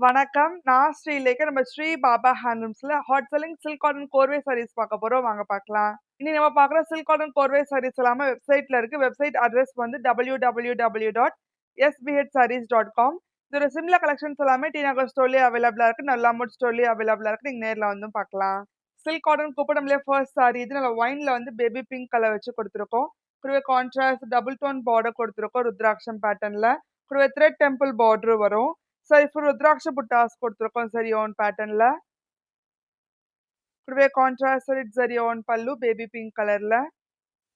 வணக்கம். நான் ஸ்ரீலேகா. நம்ம ஸ்ரீ பாபா ஹேண்ட்லூம்ஸ்ல hot selling silk cotton korvai sarees பார்க்க போறோம். வாங்க பார்க்கலாம். இன்னைக்கு நம்ம பார்க்குற சில்க் காட்டன் கோர்வே சாரீஸ் எல்லாமே வெப்சைட்ல இருக்கு. வெப்சைட் அட்ரஸ் வந்து www.sbhsarees.com. இதோட சிம்லா கலெக்ஷன்ஸ் எல்லாமே டி நகர் ஸ்டோர்லயே அவைலபிளா இருக்கு. நல்லாமூட் ஸ்டோர்லயே அவைலபிளா இருக்கு. நீங்க நேர்ல வந்தும் பார்க்கலாம். சில்க் காட்டன் கூப்படம்லயே ஃபர்ஸ்ட் சாரி இது நம்ம ஒயின்ல வந்து பேபி பிங்க் கலர் வச்சு கொடுத்துருக்கோம். கூடவே கான்ட்ராஸ்ட் டபுள் டோன் பார்டர் கொடுத்துருக்கோம் ருத்ராட்சம் பேட்டர்ன்ல. கூடவே த்ரெட் டெம்பிள் பார்டர் வரும். சரி ஃபுல் ருத்ராட்ச புட்டாஸ் கொடுத்துருக்கோம் சரி ஓன் பேட்டர்ன்ல. கூடவே கான்ட்ராஸ்ட் சரி ஓன் பல்லு பேபி பிங்க் கலர்ல.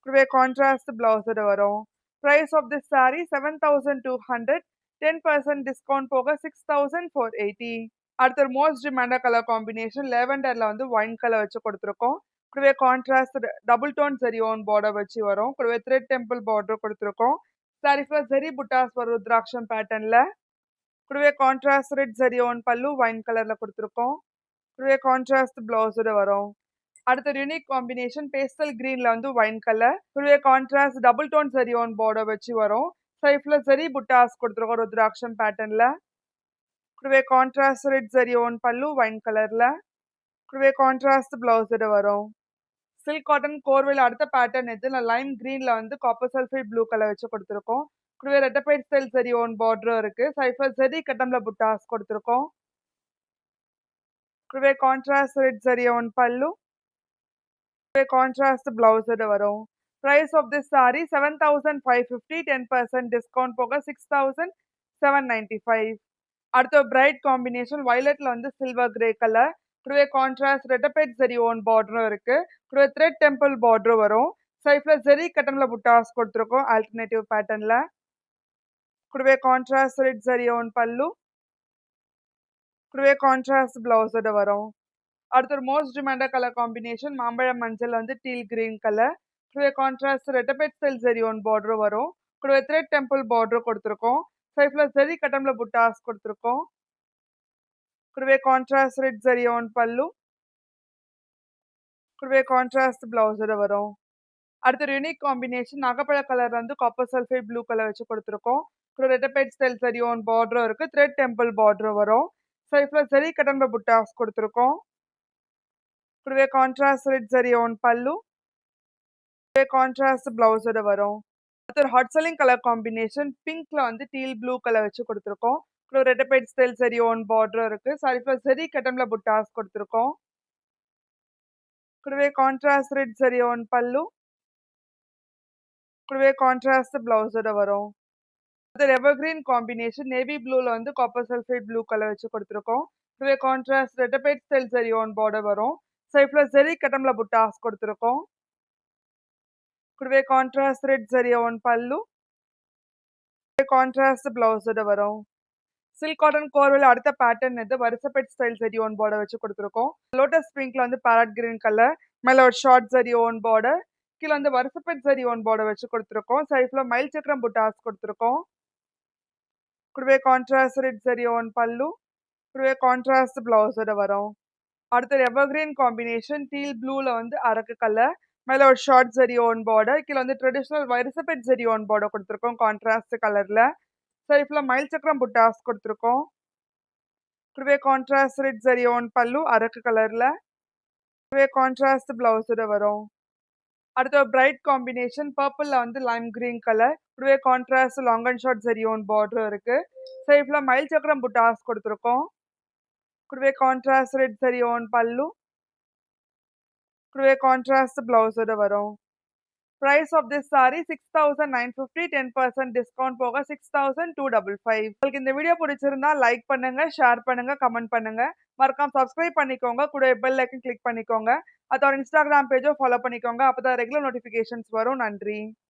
கூடவே கான்ட்ராஸ்ட் பிளவுஸோட வரும். Price of this sari 7200. 10% discount போக 6480. அடுத்த ஒரு மோஸ்ட் டிமாண்டட் கலர் காம்பினேஷன் லேவெண்டர்ல வந்து ஒயின் கலர் வச்சு கொடுத்துருக்கோம். கூடவே contrast double tone zari own border வச்சு வரும். கூடவே த்ரெட் டெம்பிள் பார்டர் கொடுத்துருக்கோம். சாரி ஃபுல்லா சரி புட்டாஸ் வரும் ருத்ராட்சம் பேட்டர்ன்ல. கூடவே கான்ட்ராஸ்ட் ரெட் சரி ஓன் பல்லு ஒயின் கலர்ல கொடுத்துருக்கோம். கூடவே கான்ட்ராஸ்ட் பிளவுஸோட வரும். அடுத்த யூனிக் காம்பினேஷன் பேஸ்டல் கிரீன்ல வந்து ஒயின் கலர். கூடவே contrast double tone zari own border வச்சு வரும். சைஃப்ல சரி புட்டாஸ் கொடுத்துருக்கோம் ருத்ராட்சம் பேட்டர்ன்ல. கூடவே கான்ட்ராஸ்ட் ரெட் சரி ஓன் பல்லு ஒயின் கலர்ல. கூடவே கான்ட்ராஸ்ட் பிளவுஸோட வரும். சில்க் காட்டன் கோர்வேல அடுத்த பேட்டர்ன் எது லைம் கிரீன்ல வந்து காப்பர் சல்ஃபைட் ப்ளூ கலர் வச்சு கொடுத்துருக்கோம். கூடவே ரெட்டப்பைட் ஸ்டைல் சரி ஓன் பார்டரும் இருக்கு. சைஃபர் சரி கட்டம்ல புட்டாஸ் கொடுத்துருக்கோம். கூடவே கான்ட்ராஸ்ட் ரெட் சரி ஓன் பல்லு. கூடவே கான்ட்ராஸ்ட் பிளவுஸோட வரும். Price of this sari 7550. 10% discount போக 6795. அடுத்த பிரைட் காம்பினேஷன் வயலட்ல வந்து சில்வர் கிரே கலர். கூடவே கான்ட்ராஸ்ட் ரெட்டப்பைட் சரி ஓன் பார்டரும் இருக்கு. கூடவே த்ரெட் டெம்பிள் பார்டரும் வரும். சைஃப்ல சரி கட்டம்ல புட்டாஸ் கொடுத்துருக்கோம் ஆல்டர்னேட்டிவ் பேட்டர்ன்ல. கூடவே கான்ட்ராஸ்ட் ரெட் சரி ஓன் பல்லு. கூடவே கான்ட்ராஸ்ட் பிளவுஸோட வரும். அடுத்த ஒரு மோஸ்ட் டிமாண்டட் கலர் காம்பினேஷன் மாம்பழம் மஞ்சள் வந்து டீல் கிரீன் கலர். கூடவே கான்ட்ராஸ்ட் ரெட்டப்பைட் ஸ்டைல் சரி ஓன் பார்டர் வரும். கூடவே த்ரெட் டெம்பிள் பார்டர் கொடுத்துருக்கோம். சைஃப்ல சரி கட்டம்ல புட்டாஸ் கொடுத்துருக்கோம். கூடவே கான்ட்ராஸ்ட் ரெட் சரி ஓன் பல்லு. கூடவே கான்ட்ராஸ்ட் பிளவுஸோட வரும். அடுத்த யூனிக் காம்பினேஷன் நாகப்பழ கலர் வந்து காப்பர் சல்ஃபைட் ப்ளூ கலர் வச்சு கொடுத்துருக்கோம். கூட ரெட்டப்பைட் ஸ்டைல் சரி ஓன் பார்டரும் இருக்கு. த்ரெட் டெம்பிள் பார்டரும் வரும். சைஃப்ல சரி கட்டம்ல புட்டாஸ் கொடுத்துருக்கோம். கூடவே கான்ட்ராஸ்ட் ரெட் சரி ஓன் பல்லு. கூடவே கான்ட்ராஸ்ட் பிளவுஸோட வரும். அடுத்த ஒரு ஹாட் செல்லிங் கலர் காம்பினேஷன் பிங்க்ல வந்து டீல் ப்ளூ கலர் வச்சு கொடுத்துருக்கோம். கூட ரெட்டப்பைட் ஸ்டைல் சரி ஓன் பார்டரும் இருக்கு. சைஃப்ல சரி கட்டம்ல புட்டாஸ் கொடுத்துருக்கோம். கூடவே கான்ட்ராஸ்ட் ரெட் சரி ஓன் பல்லு. கூடவே கான்ட்ராஸ்ட் பிளவுஸோட வரும். அது எவர்கிரீன் காம்பினேஷன் நேவி ப்ளூல வந்து காப்பர் சல்ஃபைட் ப்ளூ கலர் வச்சு கொடுத்துருக்கோம். கூடவே கான்ட்ராஸ்ட் ரெட்டப்பைட் ஸ்டைல் சரி ஓன் பார்டர் வரும். சைஃப்ல சரி கட்டம்ல புட்டாஸ் கொடுத்துருக்கோம். கூடவே கான்ட்ராஸ்ட் ரெட் சரி ஓன் பல்லு. கான்ட்ராஸ்ட் பிளவுஸோட வரும். சில்க் காட்டன் கோர்வேல அடுத்த பேட்டர்ன் இது வருசப்பெட் ஸ்டைல் சரி ஓன் பார்டர் வச்சு கொடுத்துருக்கோம். லோட்டஸ் பிங்க்ல வந்து பேரட் கிரீன் கலர். மேல ஒரு ஷார்ட் சரி ஓன் பார்டர். கீழே வந்து வருசப்பெட் சரி ஓன் பார்டர் வச்சு கொடுத்துருக்கோம். சைஃப்ல மயில் சக்கரம் புட்டாஸ் கொடுத்துருக்கோம். கூடவே கான்ட்ராஸ்ட் ரெட் சரி ஓன் பல்லு. கூடவே கான்ட்ராஸ்ட் பிளவுஸோட வரும். அடுத்தது எவர்கிரீன் காம்பினேஷன் டீல் ப்ளூல வந்து அரக்கு கலர். மேல ஒரு ஷார்ட் சரி ஓன் பார்டர். கீழே வந்து ட்ரெடிஷ்னல் வருசப்பெட் சரி ஓன் பார்டர் கொடுத்துருக்கோம் கான்ட்ராஸ்ட் கலர்ல. சைஃப்ல மயில் சக்கரம் புட்டாஸ் கொடுத்துருக்கோம். கூடவே கான்ட்ராஸ்ட் ரெட் சரி ஓன் பல்லு அரக்கு கலர்ல. கூடவே கான்ட்ராஸ்ட் பிளவுஸோட வரும். அடுத்த ஒரு பிரைட் காம்பினேஷன் பர்பிள்ல வந்து லைம் கிரீன் கலர். கூடவே கான்ட்ராஸ்ட் லாங் அண்ட் ஷார்ட் சரி ஓன் பார்டர் இருக்கு. சைஃப்ல மயில் சக்கரம் புட்டாஸ் கொடுத்துருக்கோம். கூடவே கான்ட்ராஸ்ட் ரெட் சரி ஓன் பல்லு. கூடவே கான்ட்ராஸ்ட் பிளவுஸோட வரும். Price of this sari 6950. 10% discount போக 6255. உங்களுக்கு இந்த வீடியோ பிடிச்சிருந்தா லைக் பண்ணுங்க, ஷேர் பண்ணுங்க, கமெண்ட் பண்ணுங்க. மறக்காம சப்ஸ்கிரைப் பண்ணிக்கோங்க. கூட பெல் ஐக்கன் கிளிக் பண்ணிக்கோங்க. அதோட இன்ஸ்டாகிராம் பேஜோ ஃபாலோ பண்ணிக்கோங்க. அப்பதான் ரெகுலர் நோட்டிபிகேஷன்ஸ் வரும். நன்றி.